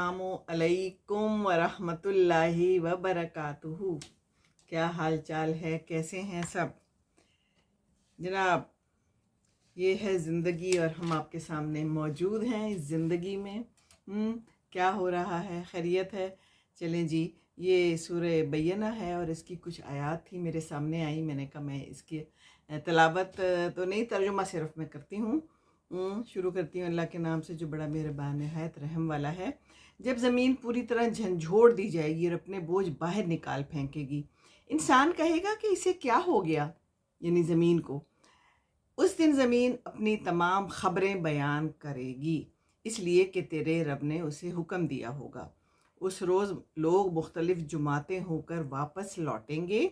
अस्सलामु अलैकुम वरहमतुल्लाहि वबरकातुहू। क्या हाल चाल है, कैसे हैं सब जनाब। ये है ज़िंदगी और हम आपके सामने मौजूद हैं इस ज़िंदगी में। क्या हो रहा है, खैरियत है। चलें जी, ये सूरह बय्यना है और इसकी कुछ आयात थी मेरे सामने आई। मैंने कहा मैं इसकी तलावत तो नहीं, तर्जुमा सिर्फ मैं करती हूँ। शुरू करती हूँ अल्लाह के नाम से जो बड़ा मेहरबान निहायत रहम वाला है। जब ज़मीन पूरी तरह झंझोड़ दी जाएगी और अपने बोझ बाहर निकाल फेंकेगी, इंसान कहेगा कि इसे क्या हो गया, यानी ज़मीन को। उस दिन ज़मीन अपनी तमाम ख़बरें बयान करेगी, इसलिए कि तेरे रब ने उसे हुक्म दिया होगा। उस रोज़ लोग मुख्तलिफ़ जुमातें होकर वापस लौटेंगे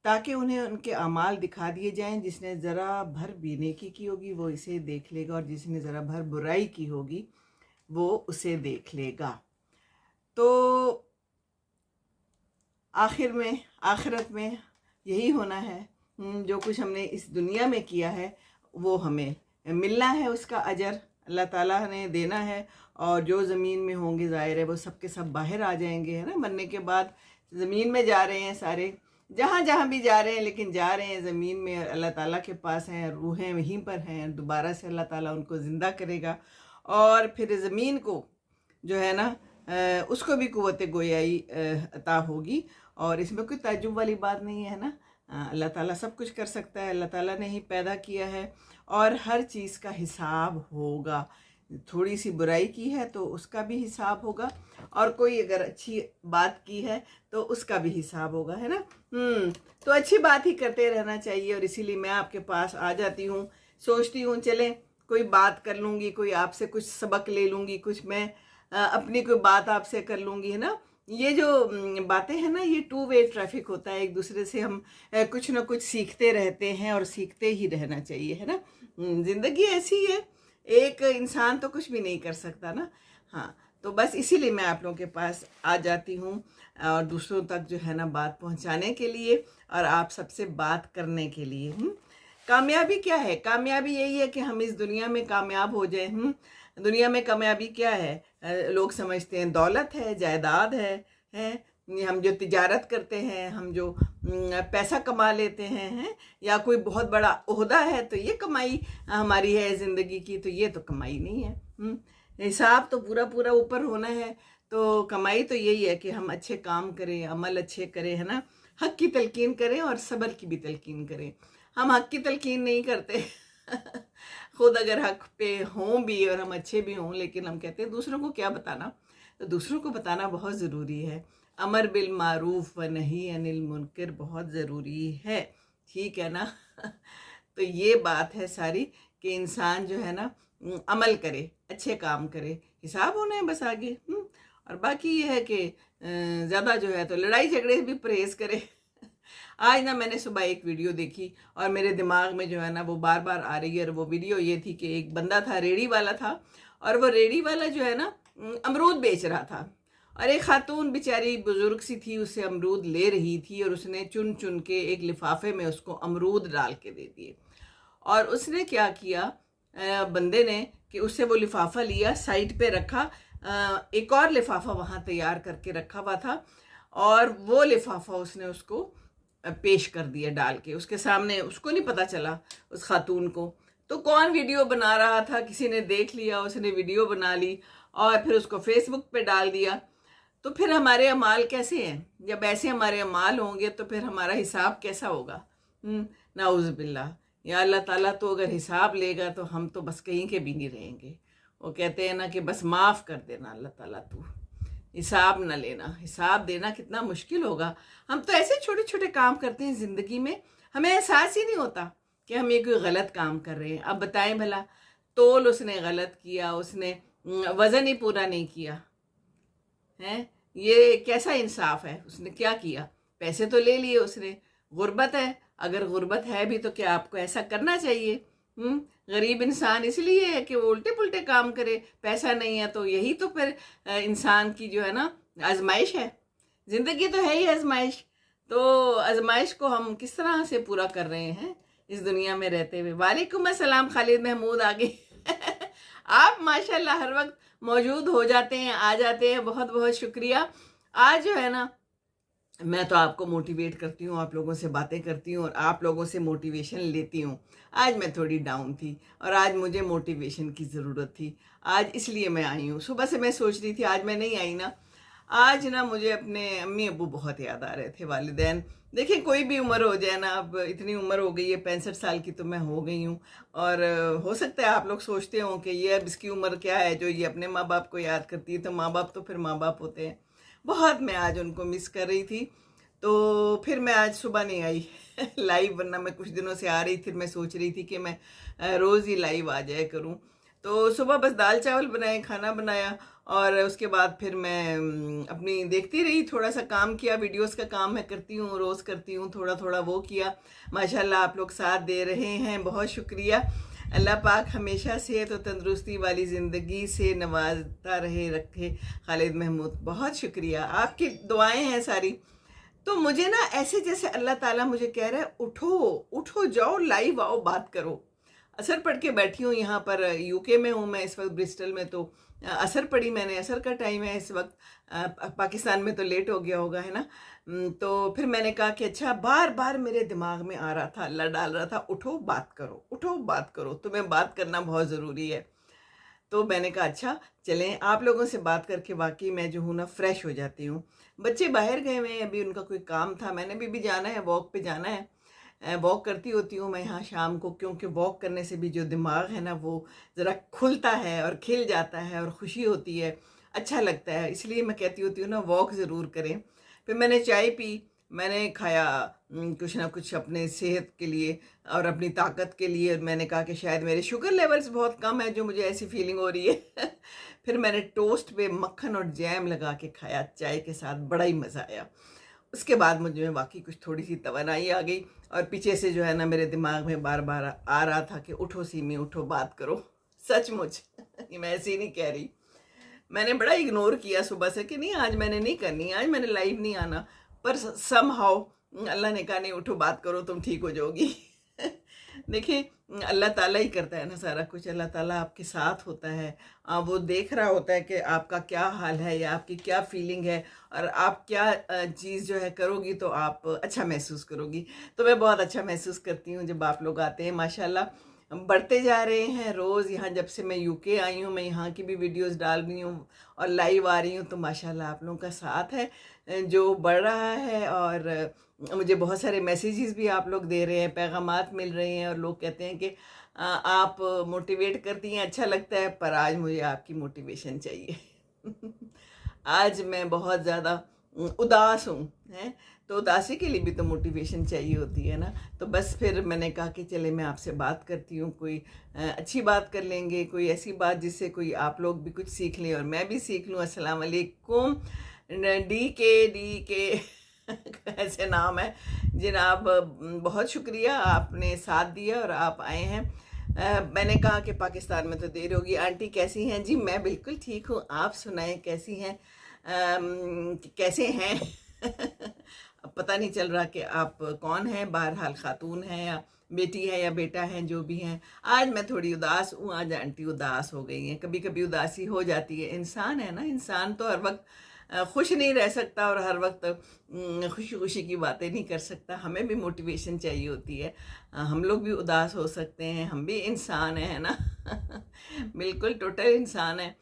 ताकि उन्हें उनके अमाल दिखा दिए जाएं। जिसने ज़रा भर भी नेकी की होगी वो इसे देख लेगा, और जिसने ज़रा भर बुराई की होगी वो उसे देख लेगा। तो आखिर में, आखिरत में यही होना है। जो कुछ हमने इस दुनिया में किया है वो हमें मिलना है, उसका अजर अल्लाह ताला ने देना है। और जो ज़मीन में होंगे ज़ाहिर है वो सब के सब बाहर आ जाएंगे, है ना। मरने के बाद ज़मीन में जा रहे हैं सारे, जहाँ जहाँ भी जा रहे हैं, लेकिन जा रहे हैं ज़मीन में। अल्लाह ताला के पास हैं, रूहें वहीं पर हैं। दोबारा से अल्लाह ताला उनको ज़िंदा करेगा और फिर ज़मीन को जो है ना उसको भी कुव्वत गोयाई अता होगी। और इसमें कोई ताज्जुब वाली बात नहीं है ना। अल्लाह ताला सब कुछ कर सकता है, अल्लाह ताला ने ही पैदा किया है और हर चीज़ का हिसाब होगा। थोड़ी सी बुराई की है तो उसका भी हिसाब होगा, और कोई अगर अच्छी बात की है तो उसका भी हिसाब होगा, है ना। तो अच्छी बात ही करते रहना चाहिए, और इसीलिए मैं आपके पास आ जाती हूँ। सोचती हूँ चलें कोई बात कर लूँगी, कोई आपसे कुछ सबक ले लूँगी, कुछ मैं अपनी कोई बात आपसे कर लूँगी, है ना। ये जो बातें हैं ना, ये टू वे ट्रैफिक होता है। एक दूसरे से हम कुछ ना कुछ सीखते रहते हैं और सीखते ही रहना चाहिए, है ना। ज़िंदगी ऐसी है, एक इंसान तो कुछ भी नहीं कर सकता ना। हाँ, तो बस इसीलिए मैं आप लोगों के पास आ जाती हूँ, और दूसरों तक जो है ना बात पहुँचाने के लिए और आप सबसे बात करने के लिए। कामयाबी क्या है? कामयाबी यही है कि हम इस दुनिया में कामयाब हो जाएं। दुनिया में कामयाबी क्या है? लोग समझते हैं दौलत है, जायदाद है। हम जो तिजारत करते हैं, हम जो पैसा कमा लेते हैं, या कोई बहुत बड़ा ओहदा है तो ये कमाई हमारी है ज़िंदगी की। तो ये तो कमाई नहीं है। हिसाब तो पूरा पूरा ऊपर होना है। तो कमाई तो यही है कि हम अच्छे काम करें, अमल अच्छे करें, है ना। हक़ की तलकीन करें और सब्र की भी तलकीन करें। हम हक़ की तलकीन नहीं करते खुद अगर हक़ पे हों भी और हम अच्छे भी हों, लेकिन हम कहते हैं दूसरों को क्या बताना। तो दूसरों को बताना बहुत ज़रूरी है। अमर बिल मारूफ व नही अनिल मुनकर बहुत ज़रूरी है, ठीक है ना। तो ये बात है सारी कि इंसान जो है ना अमल करे, अच्छे काम करे, हिसाब होना है बस आगे। और बाकी ये है कि ज़्यादा जो है तो लड़ाई झगड़े भी परहेज़ करे। आज ना मैंने सुबह एक वीडियो देखी और मेरे दिमाग में जो है ना वो बार बार आ रही है। और वो वीडियो ये थी कि एक बंदा था, रेड़ी वाला था, और वो रेड़ी वाला जो है ना अमरूद बेच रहा था, और एक खातून बेचारी बुजुर्ग सी थी, उससे अमरूद ले रही थी, और उसने चुन चुन के एक लिफाफे में उसको अमरूद डाल के दे दिए। और उसने क्या किया, बंदे ने, कि उससे वो लिफाफा लिया, साइड पे रखा, एक और लिफाफा वहाँ तैयार करके रखा हुआ था, और वो लिफाफा उसने उसको पेश कर दिया डाल के उसके सामने। उसको नहीं पता चला उस खातून को। तो कौन वीडियो बना रहा था, किसी ने देख लिया, उसने वीडियो बना ली और फिर उसको फेसबुक पे डाल दिया। तो फिर हमारे अमाल कैसे हैं? जब ऐसे हमारे अमाल होंगे तो फिर हमारा हिसाब कैसा होगा? नाउज़ बिल्लाह। या अल्लाह ताला तो अगर हिसाब लेगा तो हम तो बस कहीं के भी नहीं रहेंगे। वो कहते हैं ना कि बस माफ़ कर देना अल्लाह ताला, तू हिसाब न लेना। हिसाब देना कितना मुश्किल होगा। हम तो ऐसे छोटे छोटे काम करते हैं ज़िंदगी में, हमें एहसास ही नहीं होता कि हम ये कोई गलत काम कर रहे हैं। अब बताएं भला, तोल उसने गलत किया, उसने वज़न ही पूरा नहीं किया है, ये कैसा इंसाफ है? उसने क्या किया? पैसे तो ले लिए उसने। गुर्बत है, अगर गुर्बत है भी तो क्या आपको ऐसा करना चाहिए? गरीब इंसान इसलिए है कि वो उल्टे पुल्टे काम करे। पैसा नहीं है तो यही तो फिर इंसान की जो है ना आजमाइश है। ज़िंदगी तो है ही आजमाइश। तो आजमाइश को हम किस तरह से पूरा कर रहे हैं इस दुनिया में रहते हुए। वालेकुम अस्सलाम, खालिद महमूद आ गए आप माशाल्लाह हर वक्त मौजूद हो जाते हैं, आ जाते हैं। बहुत बहुत शुक्रिया। आज जो है ना, मैं तो आपको मोटिवेट करती हूँ, आप लोगों से बातें करती हूँ और आप लोगों से मोटिवेशन लेती हूँ। आज मैं थोड़ी डाउन थी और आज मुझे मोटिवेशन की ज़रूरत थी, आज इसलिए मैं आई हूँ। सुबह से मैं सोच रही थी आज मैं नहीं आई ना, आज ना मुझे अपने अम्मी अब्बू बहुत याद आ रहे थे, वालिदैन। देखिए कोई भी उम्र हो जाए ना, अब इतनी उम्र हो गई है, 65 साल की तो मैं हो गई हूँ। और हो सकता है आप लोग सोचते हो कि ये अब इसकी उम्र क्या है जो ये अपने माँ बाप को याद करती है। तो माँ बाप तो फिर माँ बाप होते हैं। बहुत मैं आज उनको मिस कर रही थी, तो फिर मैं आज सुबह नहीं आई लाइव, वरना मैं कुछ दिनों से आ रही थी। मैं सोच रही थी कि मैं रोज़ ही लाइव आ जाया करूं। तो सुबह बस दाल चावल बनाए, खाना बनाया और उसके बाद फिर मैं अपनी देखती रही, थोड़ा सा काम किया। वीडियोस का काम मैं करती हूँ, रोज़ करती हूँ, थोड़ा थोड़ा वो किया। माशाल्लाह आप लोग साथ दे रहे हैं, बहुत शुक्रिया। अल्लाह पाक हमेशा सेहत और तंदुरुस्ती वाली ज़िंदगी से नवाजता रहे, रखे। खालिद महमूद, बहुत शुक्रिया, आपकी दुआएं हैं सारी। तो मुझे ना ऐसे जैसे अल्लाह ताला मुझे कह रहा है उठो, उठो, जाओ लाइव आओ, बात करो। असर पढ़ के बैठी हूँ यहाँ पर, यूके में हूँ मैं इस वक्त, ब्रिस्टल में। तो असर पढ़ी मैंने, असर का टाइम है इस वक्त। पाकिस्तान में तो लेट हो गया होगा, है ना। तो फिर मैंने कहा कि अच्छा, बार बार मेरे दिमाग में आ रहा था, अल्लाह डाल रहा था, उठो बात करो, उठो बात करो, तुम्हें बात करना बहुत ज़रूरी है। तो मैंने कहा अच्छा चलें, आप लोगों से बात करके वाकई मैं जो हूँ ना फ्रेश हो जाती हूँ। बच्चे बाहर गए हुए हैं, अभी उनका कोई काम था, मैंने भी जाना है, वॉक पे जाना है। वॉक करती होती हूँ मैं यहाँ शाम को, क्योंकि वॉक करने से भी जो दिमाग है ना वो ज़रा खुलता है और खिल जाता है और ख़ुशी होती है, अच्छा लगता है। इसलिए मैं कहती होती हूँ ना, वॉक ज़रूर करें। फिर मैंने चाय पी, मैंने खाया कुछ ना कुछ अपने सेहत के लिए और अपनी ताकत के लिए। मैंने कहा कि शायद मेरे शुगर लेवल्स बहुत कम है, जो मुझे ऐसी फीलिंग हो रही है फिर मैंने टोस्ट पे मक्खन और जैम लगा के खाया चाय के साथ, बड़ा ही मज़ा आया। उसके बाद मुझे वाकई कुछ थोड़ी सी तवानाई आ गई और पीछे से जो है ना मेरे दिमाग में बार बार आ रहा था कि उठो सीमी, उठो बात करो। सचमुच मैं ऐसे ही नहीं कह रही, मैंने बड़ा इग्नोर किया सुबह से कि नहीं आज मैंने नहीं करनी, आज मैंने लाइव नहीं आना। पर समहाउ अल्लाह ने कहा नहीं, उठो बात करो, तुम ठीक हो जाओगी देखिए अल्लाह ताला ही करता है ना सारा कुछ, अल्लाह ताला आपके साथ होता है। वो देख रहा होता है कि आपका क्या हाल है या आपकी क्या फीलिंग है, और आप क्या चीज़ जो है करोगी तो आप अच्छा महसूस करोगी। तो मैं बहुत अच्छा महसूस करती हूँ जब आप लोग आते हैं। माशाल्लाह बढ़ते जा रहे हैं रोज़। यहाँ जब से मैं यूके आई हूँ, मैं यहाँ की भी वीडियोस डाल रही हूँ और लाइव आ रही हूँ, तो माशाल्लाह आप लोगों का साथ है जो बढ़ रहा है। और मुझे बहुत सारे मैसेजेस भी आप लोग दे रहे हैं, पैगामात मिल रहे हैं, और लोग कहते हैं कि आप मोटिवेट करती हैं, अच्छा लगता है, पर आज मुझे आपकी मोटिवेशन चाहिए आज मैं बहुत ज़्यादा उदास हूँ, हैं। तो उदासी के लिए भी तो मोटिवेशन चाहिए होती है ना। तो बस फिर मैंने कहा कि चले मैं आपसे बात करती हूँ, कोई अच्छी बात कर लेंगे, कोई ऐसी बात जिससे कोई आप लोग भी कुछ सीख लें और मैं भी सीख लूँ। अस्सलाम वालेकुम, डी के ऐसे नाम है जनाब, बहुत शुक्रिया, आपने साथ दिया और आप आए हैं। मैंने कहा कि पाकिस्तान में तो देर होगी। आंटी कैसी हैं? जी मैं बिल्कुल ठीक हूँ, आप सुनाएं कैसी हैं, कैसे हैं अब पता नहीं चल रहा कि आप कौन हैं, बहरहाल खातून हैं या बेटी है या बेटा है, जो भी हैं। आज मैं थोड़ी उदास हूँ, आज आंटी उदास हो गई हैं। कभी कभी उदासी हो जाती है, इंसान है ना, इंसान तो हर वक्त खुश नहीं रह सकता और हर वक्त खुशी खुशी की बातें नहीं कर सकता। हमें भी मोटिवेशन चाहिए होती है, हम लोग भी उदास हो सकते हैं, हम भी इंसान हैं, है ना बिल्कुल टोटल इंसान है।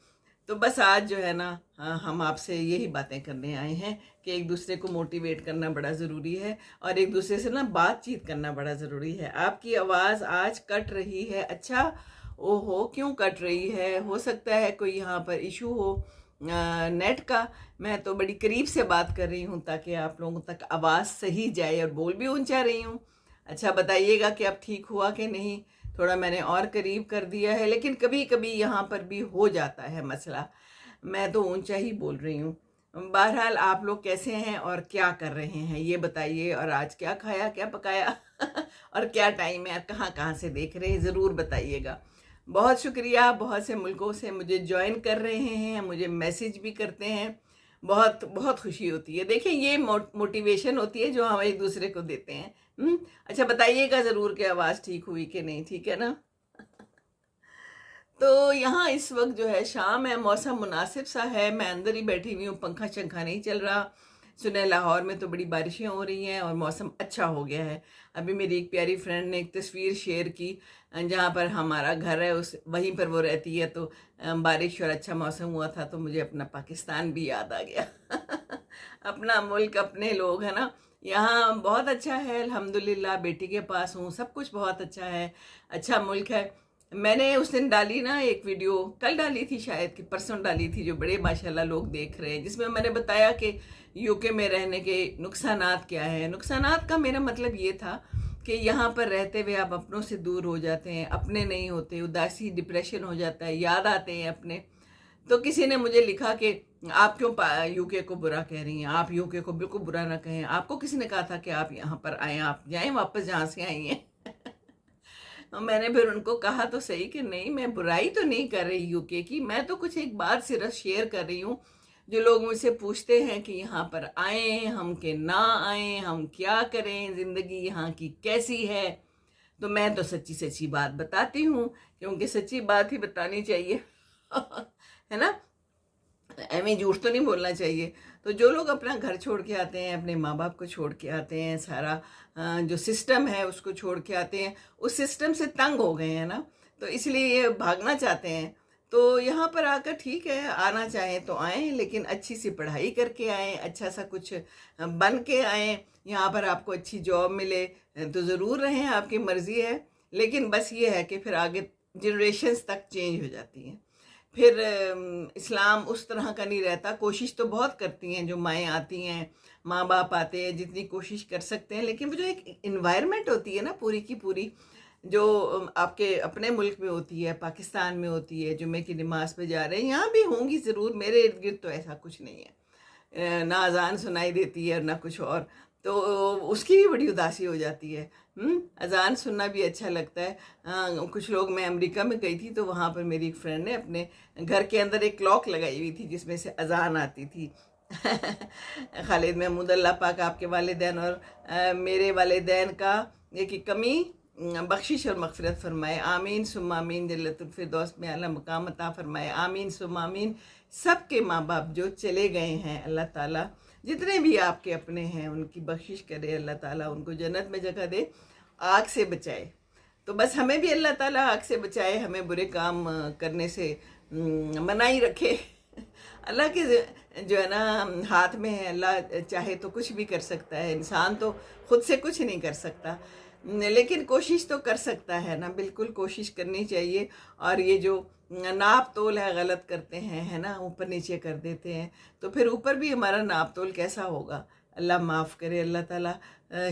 तो बस आज जो है ना हम आपसे यही बातें करने आए हैं कि एक दूसरे को मोटिवेट करना बड़ा ज़रूरी है और एक दूसरे से ना बातचीत करना बड़ा ज़रूरी है। आपकी आवाज़ आज कट रही है, अच्छा ओहो क्यों कट रही है? हो सकता है कोई यहाँ पर इशू हो नेट का। मैं तो बड़ी करीब से बात कर रही हूँ ताकि आप लोगों तक आवाज़ सही जाए, और बोल भी ऊंचा रही हूँ। अच्छा बताइएगा कि अब ठीक हुआ कि नहीं। थोड़ा मैंने और करीब कर दिया है, लेकिन कभी कभी यहाँ पर भी हो जाता है मसला। मैं तो ऊंचा ही बोल रही हूँ। बहरहाल आप लोग कैसे हैं और क्या कर रहे हैं ये बताइए, और आज क्या खाया, क्या पकाया और क्या टाइम है, कहाँ कहाँ से देख रहे हैं, ज़रूर बताइएगा। बहुत शुक्रिया, बहुत से मुल्कों से मुझे ज्वाइन कर रहे हैं, मुझे मैसेज भी करते हैं, बहुत बहुत खुशी होती है। देखिए ये मोटिवेशन होती है जो हम एक दूसरे को देते हैं। अच्छा बताइएगा ज़रूर कि आवाज़ ठीक हुई कि नहीं, ठीक है ना تو یہاں اس وقت جو ہے شام ہے، موسم مناسب سا ہے، میں اندر ہی بیٹھی ہوئی ہوں، پنکھا شنکھا نہیں چل رہا. سنیں لاہور میں تو بڑی بارشیں ہو رہی ہیں اور موسم اچھا ہو گیا ہے. ابھی میری ایک پیاری فرینڈ نے ایک تصویر شیئر کی جہاں پر ہمارا گھر ہے، وہیں پر وہ رہتی ہے. تو بارش اور اچھا موسم ہوا تھا تو مجھے اپنا پاکستان بھی یاد آ گیا. اپنا ملک، اپنے لوگ، ہے نا. یہاں بہت اچھا ہے الحمدللہ، بیٹی کے پاس ہوں، سب کچھ بہت اچھا ہے، اچھا ملک ہے. میں نے اس دن ڈالی نا ایک ویڈیو، کل ڈالی تھی شاید کہ پرسوں ڈالی تھی، جو بڑے ماشاءاللہ لوگ دیکھ رہے ہیں، جس میں نے بتایا کہ یو کے میں رہنے کے نقصانات کیا ہیں. نقصانات کا میرا مطلب یہ تھا کہ یہاں پر رہتے ہوئے آپ اپنوں سے دور ہو جاتے ہیں، اپنے نہیں ہوتے، اداسی ڈپریشن ہو جاتا ہے، یاد آتے ہیں اپنے. تو کسی نے مجھے لکھا کہ آپ کیوں یو کے کو برا کہہ رہی ہیں، آپ یو کے کو بالکل برا نہ کہیں، آپ کو کس نے کہا تھا کہ آپ یہاں پر آئیں، آپ جائیں واپس جہاں سے آئی ہیں. میں نے پھر ان کو کہا تو صحیح کہ نہیں، میں برائی تو نہیں کر رہی یو کے کی، میں تو کچھ ایک بات صرف شیئر کر رہی ہوں. جو لوگ مجھ سے پوچھتے ہیں کہ یہاں پر آئیں ہم کہ نہ آئیں، ہم کیا کریں، زندگی یہاں کی کیسی ہے، تو میں تو سچی سچی بات بتاتی ہوں، کیونکہ سچی بات ہی بتانی چاہیے. ہے نا، ایویں جھوٹ تو نہیں بولنا چاہیے. تو جو لوگ اپنا گھر چھوڑ کے آتے ہیں، اپنے ماں باپ کو چھوڑ کے آتے ہیں، سارا جو سسٹم ہے اس کو چھوڑ کے آتے ہیں، اس سسٹم سے تنگ ہو گئے ہیں نا، تو اس لیے یہ بھاگنا چاہتے ہیں. تو یہاں پر آ کر ٹھیک ہے، آنا چاہیں تو آئیں، لیکن اچھی سی پڑھائی کر کے آئیں، اچھا سا کچھ بن کے آئیں. یہاں پر آپ کو اچھی جاب ملے تو ضرور رہیں، آپ کی مرضی ہے. لیکن بس یہ ہے کہ پھر آگے جنریشنز تک چینج ہو جاتی ہیں. پھر اسلام اس طرح کا نہیں رہتا. کوشش تو بہت کرتی ہیں جو مائیں آتی ہیں، ماں باپ آتے ہیں، جتنی کوشش کر سکتے ہیں، لیکن وہ جو ایک انوائرمنٹ ہوتی ہے نا پوری کی پوری، جو آپ کے اپنے ملک میں ہوتی ہے، پاکستان میں ہوتی ہے، جمعے کی نماز پہ جا رہے ہیں، یہاں بھی ہوں گی ضرور، میرے ارد گرد تو ایسا کچھ نہیں ہے، نہ اذان سنائی دیتی ہے اور نہ کچھ اور. تو اس کی بھی بڑی اداسی ہو جاتی ہے. اذان سننا بھی اچھا لگتا ہے. کچھ لوگ، میں امریکہ میں گئی تھی تو وہاں پر میری ایک فرینڈ نے اپنے گھر کے اندر ایک کلاک لگائی ہوئی تھی جس میں سے اذان آتی تھی. خالد محمود اللہ پاک آپ کے والدین اور میرے والدین کا ایک کمی بخشش اور مغفرت فرمائے، آمین ثم آمین. جنت الفردوس میں اعلیٰ مقام عطا فرمائے، آمین ثم آمین. سب کے ماں باپ جو چلے گئے ہیں، اللہ تعالیٰ جتنے بھی آپ کے اپنے ہیں ان کی بخشش کرے، اللہ تعالیٰ ان کو جنت میں جگہ دے، آگ سے بچائے. تو بس ہمیں بھی اللہ تعالیٰ آگ سے بچائے، ہمیں برے کام کرنے سے منائی رکھے. اللہ کے جو ہے نا ہاتھ میں ہے، اللہ چاہے تو کچھ بھی کر سکتا ہے. انسان تو خود سے کچھ نہیں کر سکتا، لیکن کوشش تو کر سکتا ہے نا. بالکل کوشش کرنی چاہیے. اور یہ جو ناپ تول ہے غلط کرتے ہیں، ہے نا، اوپر نیچے کر دیتے ہیں، تو پھر اوپر بھی ہمارا ناپ تول کیسا ہوگا. اللہ معاف کرے، اللہ تعالیٰ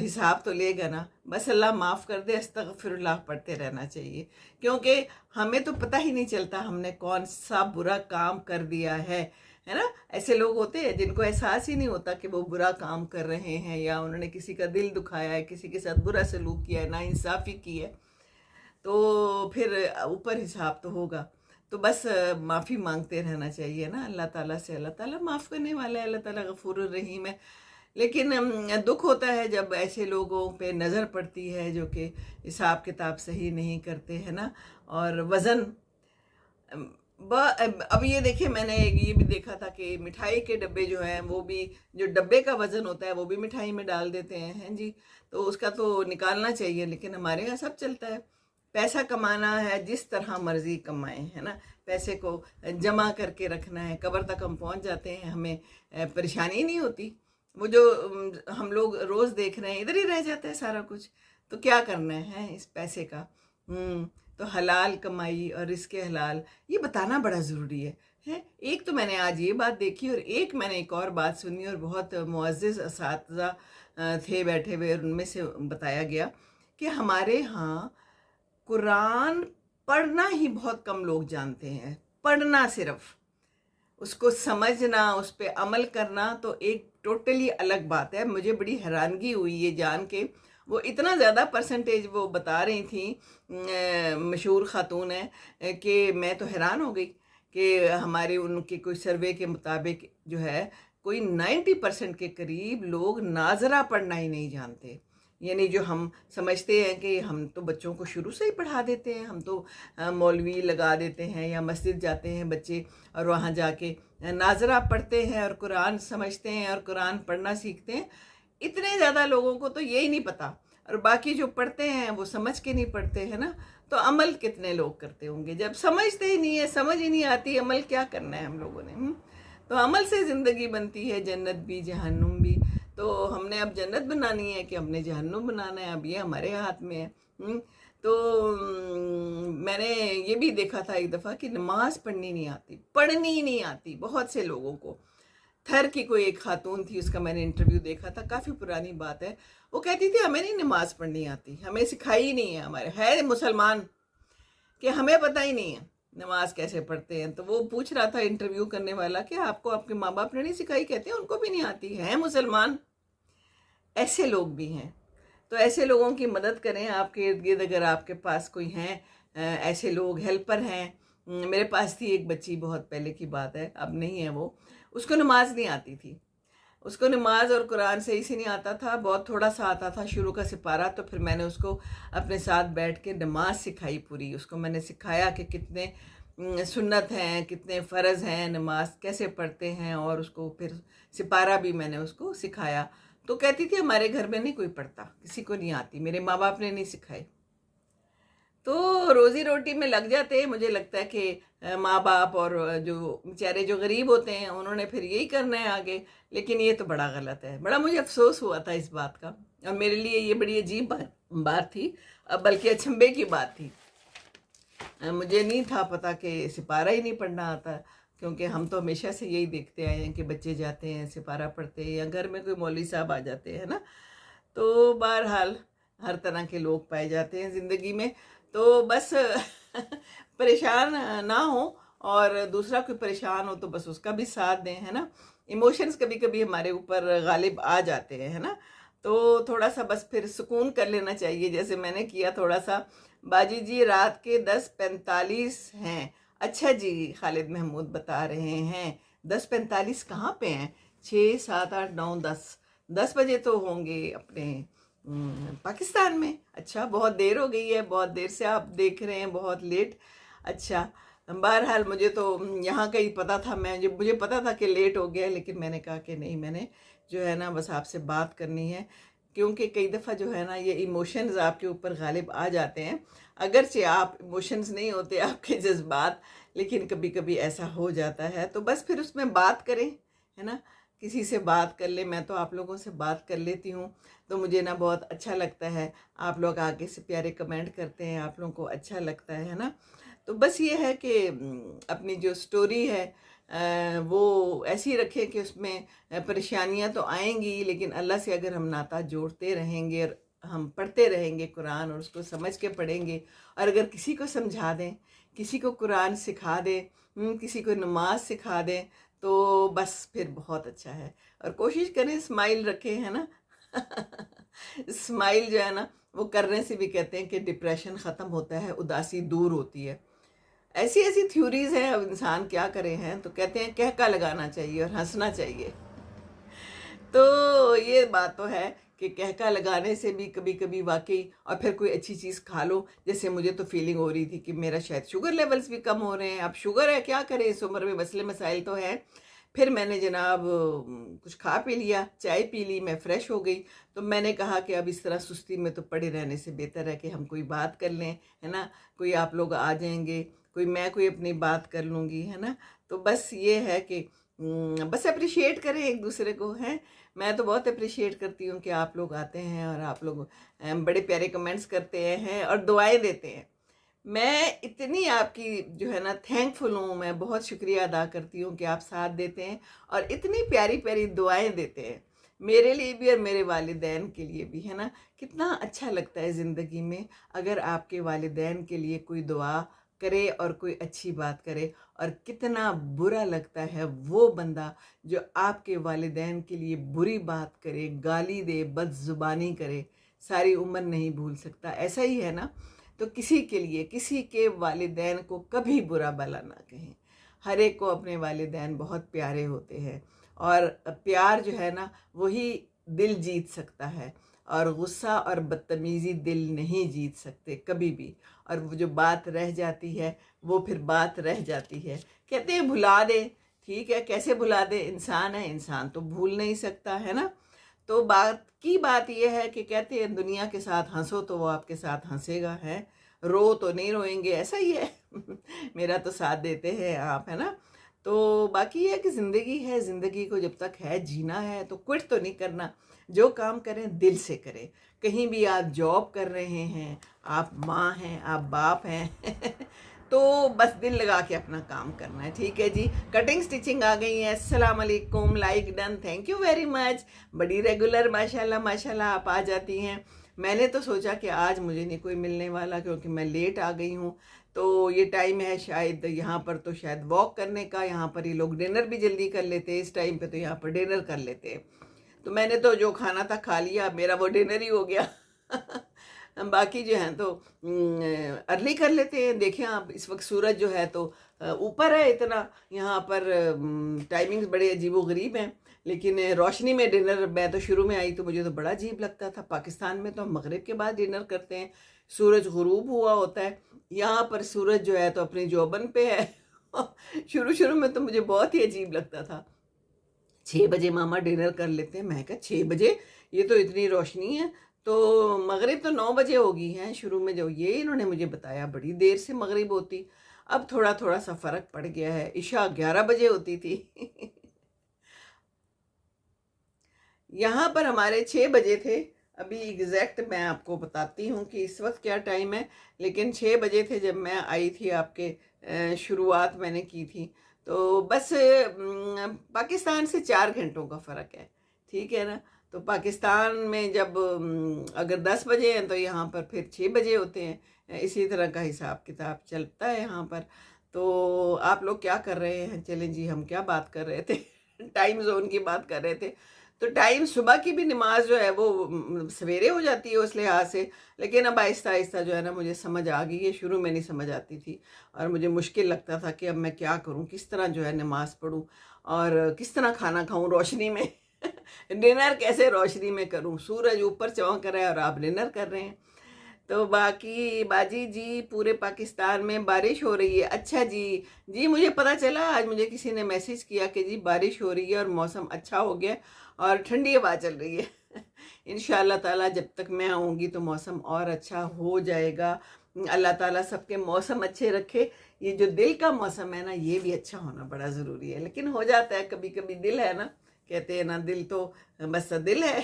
حساب تو لے گا نا. بس اللہ معاف کر دے، استغفر اللہ پڑھتے رہنا چاہیے، کیونکہ ہمیں تو پتہ ہی نہیں چلتا ہم نے کون سا برا کام کر دیا ہے نا. ایسے لوگ ہوتے ہیں جن کو احساس ہی نہیں ہوتا کہ وہ برا کام کر رہے ہیں، یا انہوں نے کسی کا دل دکھایا ہے، کسی کے ساتھ برا سلوک کیا ہے، ناانصافی کی ہے، تو پھر اوپر حساب تو ہوگا. تو بس معافی مانگتے رہنا چاہیے نا اللہ تعالیٰ سے. اللہ تعالیٰ معاف کرنے والا ہے، اللہ تعالیٰ غفور الرحیم ہے. لیکن دکھ ہوتا ہے جب ایسے لوگوں پہ نظر پڑتی ہے جو کہ حساب کتاب صحیح نہیں کرتے ہیں نا. اور وزن، اب یہ دیکھیں، میں نے یہ بھی دیکھا تھا کہ مٹھائی کے ڈبے جو ہیں وہ بھی، جو ڈبے کا وزن ہوتا ہے وہ بھی مٹھائی میں ڈال دیتے ہیں جی. تو اس کا تو نکالنا چاہیے، لیکن ہمارے یہاں سب چلتا ہے. پیسہ کمانا ہے، جس طرح مرضی کمائیں، ہے نا. پیسے کو جمع کر کے رکھنا ہے، قبر تک ہم پہنچ جاتے ہیں، ہمیں پریشانی نہیں ہوتی. وہ جو ہم لوگ روز دیکھ رہے ہیں ادھر ہی رہ جاتا ہے سارا کچھ. تو کیا کرنا ہے اس پیسے کا. تو حلال کمائی اور رزق حلال یہ بتانا بڑا ضروری ہے. ایک تو میں نے آج یہ بات دیکھی، اور ایک میں نے ایک اور بات سنی، اور بہت معزز اساتذہ تھے بیٹھے ہوئے، اور ان میں سے بتایا گیا کہ ہمارے ہاں قرآن پڑھنا ہی بہت کم لوگ جانتے ہیں. پڑھنا صرف، اس کو سمجھنا، اس پہ عمل کرنا تو ایک ٹوٹلی الگ بات ہے. مجھے بڑی حیرانگی ہوئی یہ جان کے. وہ اتنا زیادہ پرسنٹیج وہ بتا رہی تھیں، مشہور خاتون ہیں، کہ میں تو حیران ہو گئی کہ ہمارے ان کے کوئی سروے کے مطابق جو ہے کوئی 90% کے قریب لوگ ناظرہ پڑھنا ہی نہیں جانتے. यानी जो हम समझते हैं कि हम तो बच्चों को शुरू से ही पढ़ा देते हैं, हम तो मौलवी लगा देते हैं या मस्जिद जाते हैं बच्चे और वहाँ जाके नाजरा पढ़ते हैं और कुरान समझते हैं और कुरान पढ़ना सीखते हैं। इतने ज़्यादा लोगों को तो यही नहीं पता, और बाकी जो पढ़ते हैं वो समझ के नहीं पढ़ते हैं ना। तो अमल कितने लोग करते होंगे जब समझते ही नहीं है, समझ ही नहीं आती, अमल क्या करना है हम लोगों ने। तो अमल से ज़िंदगी बनती है, जन्नत भी जहन्नुम भी। तो हमने अब जन्नत बनानी है कि हमने जहन्नुम बनाना है, अब ये हमारे हाथ में है। तो मैंने ये भी देखा था एक दफ़ा कि नमाज पढ़नी नहीं आती बहुत से लोगों को। थर की कोई एक खातून थी, उसका मैंने इंटरव्यू देखा था, काफ़ी पुरानी बात है। वो कहती थी हमें नहीं नमाज पढ़नी आती, हमें सिखाई ही नहीं है, हमारे है मुसलमान कि हमें पता ही नहीं है नमाज कैसे पढ़ते हैं। तो वो पूछ रहा था इंटरव्यू करने वाला कि आपको आपके माँ बाप ने नहीं सिखाई? कहते हैं उनको भी नहीं आती है, मुसलमान। ऐसे लोग भी हैं, तो ऐसे लोगों की मदद करें। आपके इर्द गिर्द अगर आपके पास कोई हैं ऐसे लोग, हेल्पर हैं। मेरे पास थी एक बच्ची, बहुत पहले की बात है, अब नहीं है वो। उसको नमाज नहीं आती थी, उसको नमाज और कुरान सही से नहीं आता था, बहुत थोड़ा सा आता था, शुरू का सिपारा। तो फिर मैंने उसको अपने साथ बैठ के नमाज सिखाई पूरी। उसको मैंने सिखाया कि कितने सुन्नत हैं, कितने फ़र्ज़ हैं, नमाज कैसे पढ़ते हैं, और उसको फिर सिपारा भी मैंने उसको सिखाया। तो कहती थी हमारे घर में नहीं कोई पढ़ता, किसी को नहीं आती, मेरे माँ बाप ने नहीं सिखाई। तो रोज़ी रोटी में लग जाते हैं, मुझे लगता है कि माँ बाप और जो बेचारे जो गरीब होते हैं उन्होंने फिर यही करना है आगे। लेकिन ये तो बड़ा गलत है, बड़ा मुझे अफसोस हुआ था इस बात का, और मेरे लिए ये बड़ी अजीब बात थी, बल्कि अचंभे की बात थी। मुझे नहीं था पता कि सिपारा ही नहीं पढ़ना आता, क्योंकि हम तो हमेशा से यही देखते आए हैं कि बच्चे जाते हैं सिपारा पढ़ते हैं, या घर में कोई मौलवी साहब आ जाते हैं ना। तो बहरहाल हर तरह के लोग पाए जाते हैं ज़िंदगी में। तो बस परेशान ना हो, और दूसरा कोई परेशान हो तो बस उसका भी साथ दें, है ना। इमोशंस कभी कभी हमारे ऊपर गालिब आ जाते हैं, है ना। तो थोड़ा सा बस फिर सुकून कर लेना चाहिए, जैसे मैंने किया थोड़ा सा। बाजी जी रात के 10:45 हैं। अच्छा जी, खालिद महमूद बता रहे हैं 10:45 कहाँ पे हैं? 6, 7, 8, 9, 10 बजे तो होंगे अपने पाकिस्तान में। अच्छा, बहुत देर हो गई है, बहुत देर से आप देख रहे हैं, बहुत लेट। अच्छा, बहरहाल मुझे तो यहाँ का ही पता था, मुझे पता था कि लेट हो गया, लेकिन मैंने कहा कि नहीं, मैंने जो है ना बस आपसे बात करनी है, क्योंकि कई दफ़ा जो है ना ये इमोशंस आपके ऊपर गालिब आ जाते हैं। अगरचे आप इमोशंस नहीं होते, आपके जज्बात, लेकिन कभी कभी ऐसा हो जाता है। तो बस फिर उसमें बात करें, है ना, किसी से बात कर ले। मैं तो आप लोगों से बात कर लेती हूँ, तो मुझे ना बहुत अच्छा लगता है। आप लोग आगे से प्यारे कमेंट करते हैं, आप लोगों को अच्छा लगता है ना। तो बस ये है कि अपनी जो स्टोरी है वो ऐसी रखें कि उसमें परेशानियां तो आएंगी, लेकिन अल्लाह से अगर हम नाता जोड़ते रहेंगे और हम पढ़ते रहेंगे कुरान, और उसको समझ के पढ़ेंगे, और अगर किसी को समझा दें, किसी को कुरान सिखा दें, किसी को नमाज सिखा दें, तो बस फिर बहुत अच्छा है। और कोशिश करें स्माइल रखें, है ना। स्माइल जो है ना वो करने से भी कहते हैं कि डिप्रेशन ख़त्म होता है, उदासी दूर होती है। ऐसी ऐसी थ्योरीज हैं, अब इंसान क्या करे हैं। तो कहते हैं कहका लगाना चाहिए और हंसना चाहिए। तो ये बात तो है कि कहका लगाने से भी कभी कभी वाकई, और फिर कोई अच्छी चीज़ खा लो। जैसे मुझे तो फीलिंग हो रही थी कि मेरा शायद शुगर लेवल्स भी कम हो रहे हैं। अब शुगर है, क्या करें, इस उम्र में मसले मसाइल तो हैं। फिर मैंने जनाब कुछ खा पी लिया, चाय पी ली, मैं फ़्रेश हो गई। तो मैंने कहा कि अब इस तरह सुस्ती में तो पड़े रहने से बेहतर है कि हम कोई बात कर लें, है ना। कोई आप लोग आ जाएंगे, मैं कोई अपनी बात कर लूँगी, है ना। तो बस ये है कि बस अप्रिशिएट करें एक दूसरे को, हैं। मैं तो बहुत अप्रिशिएट करती हूँ कि आप लोग आते हैं और आप लोग बड़े प्यारे कमेंट्स करते हैं और दुआएं देते हैं। मैं इतनी आपकी जो है ना थैंकफुल हूँ, मैं बहुत शुक्रिया अदा करती हूँ कि आप साथ देते हैं और इतनी प्यारी प्यारी दुआएं देते हैं, मेरे लिए भी और मेरे वालिदैन के लिए भी, है ना। कितना अच्छा लगता है ज़िंदगी में अगर आपके वालिदैन के लिए कोई दुआ करे और कोई अच्छी बात करे, और कितना बुरा लगता है वो बंदा जो आपके वालिदैन के लिए बुरी बात करे, गाली दे, बदजुबानी करे, सारी उम्र नहीं भूल सकता। ऐसा ही है ना। तो किसी के लिए, किसी के वालिदैन को कभी बुरा भला ना कहें। हर एक को अपने वालिदैन बहुत प्यारे होते हैं, और प्यार जो है ना वही दिल जीत सकता है। اور غصہ اور بدتمیزی دل نہیں جیت سکتے کبھی بھی، اور وہ جو بات رہ جاتی ہے وہ پھر بات رہ جاتی ہے۔ کہتے ہیں بھلا دے، ٹھیک ہے، کیسے بھلا دے، انسان ہے، انسان تو بھول نہیں سکتا ہے نا۔ تو بات یہ ہے کہ کہتے ہیں دنیا کے ساتھ ہنسو تو وہ آپ کے ساتھ ہنسے گا، ہے، رو تو نہیں روئیں گے، ایسا ہی ہے۔ میرا تو ساتھ دیتے ہیں آپ، ہے نا۔ تو باقی یہ ہے کہ زندگی ہے، زندگی کو جب تک ہے جینا ہے تو کوئٹ تو نہیں کرنا، جو کام کریں دل سے کریں۔ کہیں بھی آپ جاب کر رہے ہیں، آپ ماں ہیں، آپ باپ ہیں تو بس دل لگا کے اپنا کام کرنا ہے، ٹھیک ہے جی۔ کٹنگ سٹیچنگ آ گئی ہے، السلام علیکم، like done, thank you very مچ، بڑی ریگولر ماشاءاللہ ماشاءاللہ آپ آ جاتی ہیں۔ میں نے تو سوچا کہ آج مجھے نہیں کوئی ملنے والا کیونکہ میں لیٹ آ گئی ہوں، تو یہ ٹائم ہے شاید یہاں پر تو شاید واک کرنے کا، یہاں پر یہ لوگ ڈنر بھی جلدی کر لیتے ہیں اس ٹائم پہ، تو یہاں پر ڈنر کر لیتے ہیں۔ تو میں نے تو جو کھانا تھا کھا لیا، میرا وہ ڈنر ہی ہو گیا۔ باقی جو ہیں تو ارلی کر لیتے ہیں۔ دیکھیں آپ اس وقت سورج جو ہے تو اوپر ہے اتنا، یہاں پر ٹائمنگز بڑے عجیب و غریب ہیں، لیکن روشنی میں ڈنر، میں تو شروع میں آئی تو مجھے تو بڑا عجیب لگتا تھا۔ پاکستان میں تو ہم مغرب کے بعد ڈنر کرتے ہیں، سورج غروب ہوا ہوتا ہے، یہاں پر سورج جو ہے تو اپنی جوبن پہ ہے۔ شروع میں تو مجھے بہت ہی عجیب لگتا تھا، 6 بجے ماما ڈنر کر لیتے ہیں، میں کہا 6 بجے، یہ تو اتنی روشنی ہے، تو مغرب تو 9 بجے ہوگی ہیں۔ شروع میں جو یہ انہوں نے مجھے بتایا بڑی دیر سے مغرب ہوتی، اب تھوڑا سا فرق پڑ گیا ہے، عشاء 11 بجے ہوتی تھی۔ یہاں پر ہمارے 6 بجے تھے، ابھی ایگزیکٹ میں آپ کو بتاتی ہوں کہ اس وقت کیا ٹائم ہے، لیکن 6 بجے تھے جب میں آئی تھی، آپ کے شروعات میں نے کی تھی۔ تو بس پاکستان سے 4 گھنٹوں کا فرق ہے، ٹھیک ہے نا۔ تو پاکستان میں جب اگر 10 بجے ہیں تو یہاں پر پھر 6 بجے ہوتے ہیں، اسی طرح کا حساب کتاب چلتا ہے یہاں پر۔ تو آپ لوگ کیا کر رہے ہیں؟ چلیں جی، ہم کیا بات کر رہے تھے؟ ٹائم زون کی بات کر رہے تھے۔ تو ٹائم صبح کی بھی نماز جو ہے وہ سویرے ہو جاتی ہے اس لحاظ سے، لیکن اب آہستہ آہستہ جو ہے نا مجھے سمجھ آ گئی ہے، شروع میں نہیں سمجھ آتی تھی اور مجھے مشکل لگتا تھا کہ اب میں کیا کروں، کس طرح جو ہے نماز پڑھوں اور کس طرح کھانا کھاؤں روشنی میں۔ ڈنر کیسے روشنی میں کروں، سورج اوپر چمک رہا ہے اور آپ ڈنر کر رہے ہیں۔ تو باقی باجی جی پورے پاکستان میں بارش ہو رہی ہے، اچھا جی مجھے پتا چلا، آج مجھے کسی نے میسج کیا کہ جی بارش ہو رہی ہے اور موسم اچھا ہو گیا اور ٹھنڈی ہوا چل رہی ہے۔ انشاءاللہ تعالیٰ جب تک میں آؤں گی تو موسم اور اچھا ہو جائے گا۔ اللہ تعالیٰ سب کے موسم اچھے رکھے، یہ جو دل کا موسم ہے نا یہ بھی اچھا ہونا بڑا ضروری ہے، لیکن ہو جاتا ہے کبھی کبھی، دل ہے نا، کہتے ہیں نا دل تو بس دل ہے۔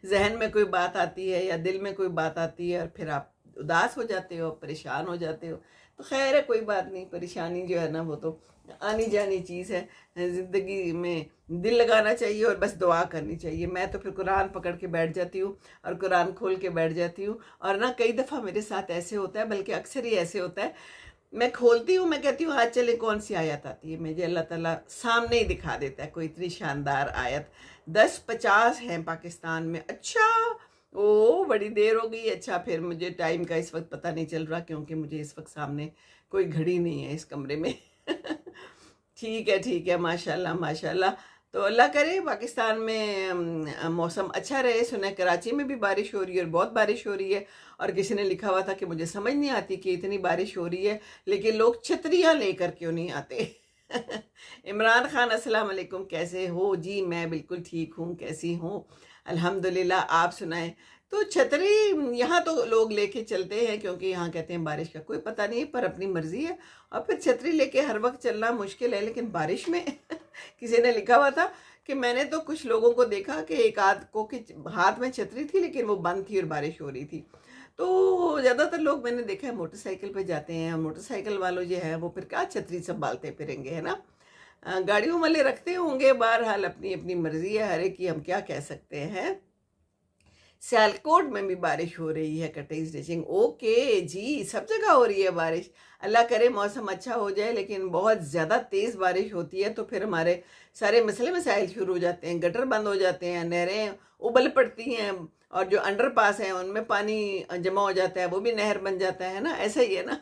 ذہن میں کوئی بات آتی ہے یا دل میں کوئی بات آتی ہے اور پھر آپ اداس ہو جاتے ہو، پریشان ہو جاتے ہو، تو خیر ہے، کوئی بات نہیں، پریشانی جو ہے نا وہ تو آنی جانی چیز ہے زندگی میں، دل لگانا چاہیے اور بس دعا کرنی چاہیے۔ میں تو پھر قرآن پکڑ کے بیٹھ جاتی ہوں اور قرآن کھول کے بیٹھ جاتی ہوں، اور نہ کئی دفعہ میرے ساتھ ایسے ہوتا ہے، بلکہ اکثر ہی ایسے ہوتا ہے، میں کھولتی ہوں، میں کہتی ہوں آج چلے کون سی آیت آتی ہے، مجھے اللہ تعالیٰ سامنے ہی دکھا دیتا ہے کوئی اتنی شاندار آیت۔ 10:50 ہیں پاکستان میں، اچھا بڑی دیر ہو گئی، اچھا پھر مجھے ٹائم کا اس وقت پتہ نہیں چل رہا کیونکہ مجھے اس وقت سامنے کوئی گھڑی نہیں ہے اس کمرے میں۔ ٹھیک ہے ماشاءاللہ ماشاءاللہ۔ تو اللہ کرے پاکستان میں موسم اچھا رہے۔ سنا ہے کراچی میں بھی بارش ہو رہی ہے اور بہت بارش ہو رہی ہے، اور کسی نے لکھا ہوا تھا کہ مجھے سمجھ نہیں آتی کہ اتنی بارش ہو رہی ہے لیکن لوگ چھتریاں لے کر کیوں نہیں آتے۔ عمران خان السلام علیکم، کیسے ہو جی؟ میں بالکل ٹھیک ہوں، کیسی ہوں؟ الحمدللہ، آپ سنائیں۔ تو چھتری یہاں تو لوگ لے کے چلتے ہیں کیونکہ یہاں کہتے ہیں بارش کا کوئی پتہ نہیں، پر اپنی مرضی ہے، اور پھر چھتری لے کے ہر وقت چلنا مشکل ہے، لیکن بارش میں کسی نے لکھا ہوا تھا کہ میں نے تو کچھ لوگوں کو دیکھا کہ ایک آدھ کو کہ ہاتھ میں چھتری تھی لیکن وہ بند تھی اور بارش ہو رہی تھی۔ تو زیادہ تر لوگ میں نے دیکھا ہے موٹر سائیکل پہ جاتے ہیں، اور موٹر سائیکل والوں جو ہے وہ پھر کیا چھتری سنبھالتے پھریں گے، ہے نا۔ گاڑیوں والے رکھتے ہوں گے، بہرحال اپنی اپنی مرضی ہے ہر ایک کی، ہم کیا کہہ سکتے ہیں۔ سیالکوٹ میں بھی بارش ہو رہی ہے، کٹنگ سٹیچنگ، اوکے جی، سب جگہ ہو رہی ہے بارش۔ اللہ کرے موسم اچھا ہو جائے، لیکن بہت زیادہ تیز بارش ہوتی ہے تو پھر ہمارے سارے مسئلے مسائل شروع ہو جاتے ہیں، گٹر بند ہو جاتے ہیں، نہریں ابل پڑتی ہیں، اور جو انڈر پاس ہیں ان میں پانی جمع ہو جاتا ہے، وہ بھی نہر بن جاتا ہے نا، ایسا ہی ہے نا۔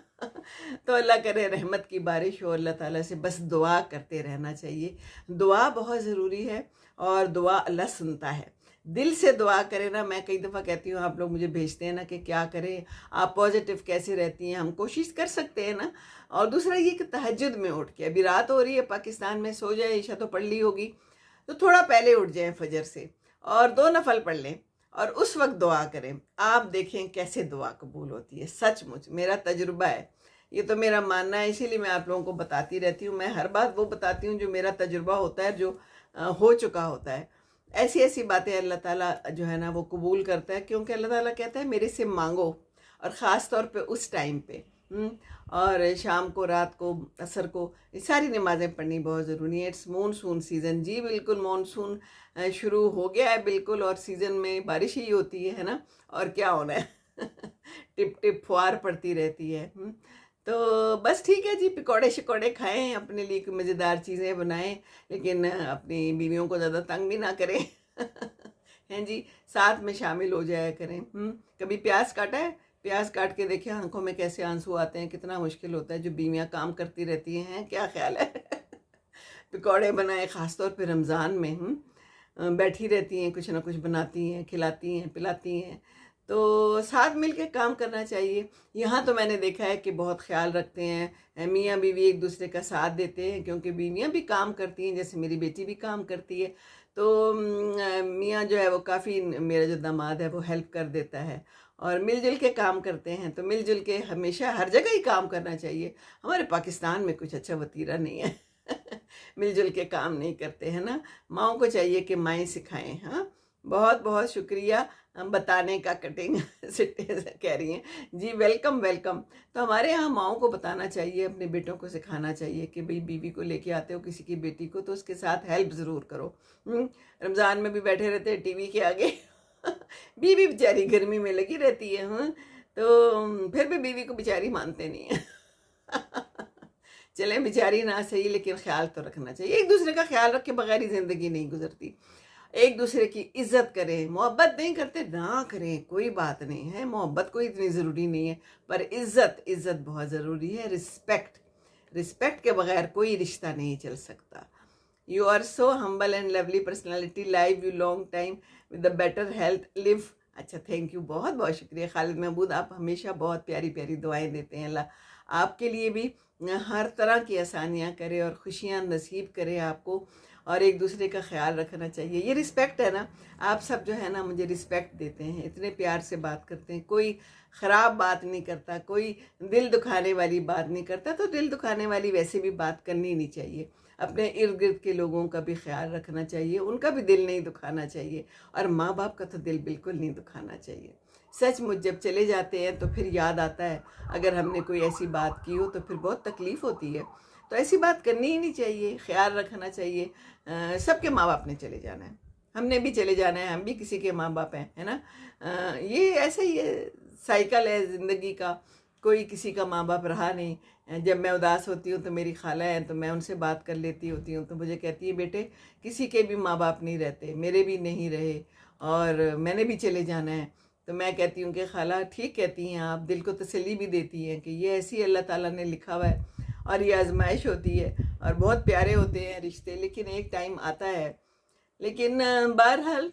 تو اللہ کرے رحمت کی بارش ہو، اللہ تعالیٰ سے بس دعا کرتے رہنا چاہیے، دعا بہت ضروری ہے اور دعا اللہ سنتا ہے۔ दिल से दुआ करें ना। मैं कई दफ़ा कहती हूँ, आप लोग मुझे भेजते हैं ना कि क्या करें, आप पॉजिटिव कैसे रहती हैं, हम कोशिश कर सकते हैं ना। और दूसरा ये कि तहज्जुद में उठ के, अभी रात हो रही है पाकिस्तान में, सो जाए, ईशा तो पढ़ ली होगी, तो थोड़ा पहले उठ जाएं फजर से और 2 नफल पढ़ लें और उस वक्त दुआ करें। आप देखें कैसे दुआ कबूल होती है। सचमुच मेरा तजुर्बा है, ये तो मेरा मानना है, इसीलिए मैं आप लोगों को बताती रहती हूँ। मैं हर बात वो बताती हूँ जो मेरा तजुर्बा होता है, जो हो चुका होता है। ऐसी ऐसी बातें अल्लाह ताला जो है ना वो कबूल करता है, क्योंकि अल्लाह ताला कहता है मेरे से मांगो, और ख़ास तौर पे उस टाइम पे। और शाम को, रात को, असर को, ये सारी नमाज़ें पढ़नी बहुत ज़रूरी है। इट्स मानसून सीज़न, जी बिल्कुल मानसून शुरू हो गया है बिल्कुल, और सीज़न में बारिश ही होती है ना, और क्या होना है टिप टिप फुहार पड़ती रहती है। तो बस ठीक है जी, पकौड़े शकौड़े खाएं, अपने लिए मज़ेदार चीज़ें बनाएं, लेकिन अपनी बीवियों को ज़्यादा तंग भी ना करें हैं जी, साथ में शामिल हो जाया करें। कभी प्याज काटा है, प्याज काट के देखिए आंखों में कैसे आंसू आते हैं, कितना मुश्किल होता है। जो बीवियां काम करती रहती हैं, क्या ख्याल है पकौड़े बनाए, ख़ासतौर पे रमज़ान में बैठी रहती हैं, कुछ ना कुछ बनाती हैं, खिलाती हैं, पिलाती हैं, तो साथ मिल के काम करना चाहिए। यहाँ तो मैंने देखा है कि बहुत ख्याल रखते हैं, मियाँ बीवी एक दूसरे का साथ देते हैं, क्योंकि बीवियाँ भी काम करती हैं, जैसे मेरी बेटी भी काम करती है। तो मियाँ जो है वो काफ़ी, मेरा जो दामाद है वो हेल्प कर देता है, और मिलजुल के काम करते हैं। तो मिलजुल के हमेशा हर जगह ही काम करना चाहिए। हमारे पाकिस्तान में कुछ अच्छा वतीरा नहीं है मिलजुल के काम नहीं करते हैं ना। माँओं को चाहिए कि माएँ सिखाएं। हाँ, बहुत बहुत शुक्रिया बताने का, कटिंग सिट्टे कह रही हैं जी, वेलकम वेलकम। तो हमारे यहाँ माँओं को बताना चाहिए, अपने बेटों को सिखाना चाहिए कि भाई बीवी को लेके आते हो किसी की बेटी को, तो उसके साथ हेल्प ज़रूर करो। रमज़ान में भी बैठे रहते हैं टीवी के आगे बीवी बेचारी गर्मी में लगी रहती है। तो फिर भी बीवी को बेचारी मानते नहीं है चले बेचारी ना सही, लेकिन ख्याल तो रखना चाहिए। एक दूसरे का ख्याल रख के बगैर ही ज़िंदगी नहीं गुजरती। एक दूसरे की इज्जत करें, मोहब्बत नहीं करते ना करें, कोई बात नहीं है, मोहब्बत कोई इतनी ज़रूरी नहीं है, पर इज्जत, इज्जत बहुत ज़रूरी है। रिस्पेक्ट, रिस्पेक्ट के बगैर कोई रिश्ता नहीं चल सकता। You are so humble and lovely personality, live you long time with the better health, live. अच्छा, थैंक यू, बहुत बहुत शुक्रिया खालिद महमूद, आप हमेशा बहुत प्यारी प्यारी दुआएं देते हैं। अल्लाह आपके लिए भी हर तरह की आसानियाँ करे और खुशियाँ नसीब करे आपको, और एक दूसरे का ख्याल रखना चाहिए। ये रिस्पेक्ट है ना, आप सब जो है ना मुझे रिस्पेक्ट देते हैं, इतने प्यार से बात करते हैं, कोई ख़राब बात नहीं करता, कोई दिल दुखाने वाली बात नहीं करता। तो दिल दुखाने वाली वैसे भी बात करनी नहीं चाहिए। अपने इर्द गिर्द के लोगों का भी ख्याल रखना चाहिए, उनका भी दिल नहीं दुखाना चाहिए, और माँ बाप का तो दिल बिल्कुल नहीं दुखाना चाहिए। सचमुच जब चले जाते हैं तो फिर याद आता है, अगर हमने कोई ऐसी बात की हो तो फिर बहुत तकलीफ़ होती है। तो ऐसी बात करनी ही नहीं चाहिए, ख्याल रखना चाहिए। सबके माँ बाप ने चले जाना है, हमने भी चले जाना है, हम भी किसी के माँ बाप हैं, है ना। ये ऐसे ही है, साइकिल है ज़िंदगी का, कोई किसी का माँ बाप रहा नहीं। जब मैं उदास होती हूँ तो मेरी खाला है, तो मैं उनसे बात कर लेती होती हूँ, तो मुझे कहती है बेटे किसी के भी माँ बाप नहीं रहते, मेरे भी नहीं रहे, और मैंने भी चले जाना है। तो मैं कहती हूँ कि खाला ठीक कहती हैं आप, दिल को तसल्ली भी देती हैं कि ये ऐसी अल्लाह ताला ने लिखा हुआ है, और ये आजमाइश होती है, और बहुत प्यारे होते हैं रिश्ते, लेकिन एक टाइम आता है। लेकिन बहरहाल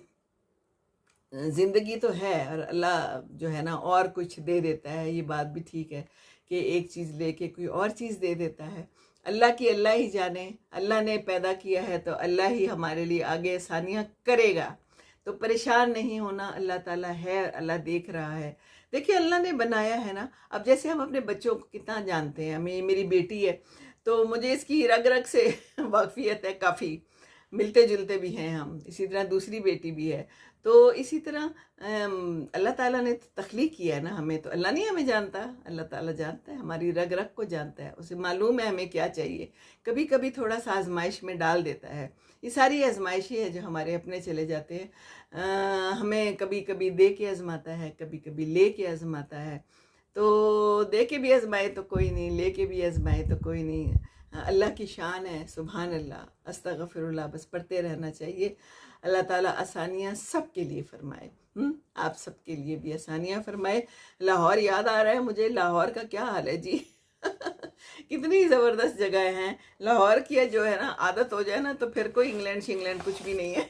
ज़िंदगी तो है, और अल्लाह जो है ना और कुछ दे देता है। ये बात भी ठीक है कि एक चीज़ लेके कोई और चीज़ दे देता है। अल्लाह की अल्लाह ही जाने, अल्लाह ने पैदा किया है तो अल्लाह ही हमारे लिए आगे आसानियाँ करेगा। तो परेशान नहीं होना, अल्लाह ताला है, अल्लाह देख रहा है। देखिए अल्लाह ने बनाया है ना, अब जैसे हम अपने बच्चों को कितना जानते हैं, मेरी बेटी है तो मुझे इसकी रग रग से वाकफियत है काफ़ी, मिलते जुलते भी हैं हम। इसी तरह दूसरी बेटी भी है। तो इसी तरह अल्लाह ताला ने तख्लीक किया है ना हमें, तो अल्लाह नहीं हमें जानता, अल्लाह ताला जानता है, हमारी रग रग को जानता है, उसे मालूम है हमें क्या चाहिए। कभी कभी थोड़ा सा आजमाइश में डाल देता है। ये सारी आजमाइशें हैं जो हमारे अपने चले जाते हैं। हमें कभी कभी दे के आजमाता है, कभी कभी ले के आजमाता है। तो दे के भी आजमाए तो कोई नहीं, ले के भी आजमाए तो कोई नहीं। अल्लाह की शान है, सुभान अल्लाह, अस्तगफिरुल्लाह, बस पढ़ते रहना चाहिए। अल्लाह ताला आसानियाँ सब के लिए फरमाए, आप सब के लिए भी आसानियाँ फरमाए। लाहौर याद आ रहा है मुझे, लाहौर का क्या हाल है जी कितनी ज़बरदस्त जगह हैं लाहौर की, जो है ना आदत हो जाए ना तो फिर कोई इंग्लैंड शिंग्लैंड कुछ भी नहीं है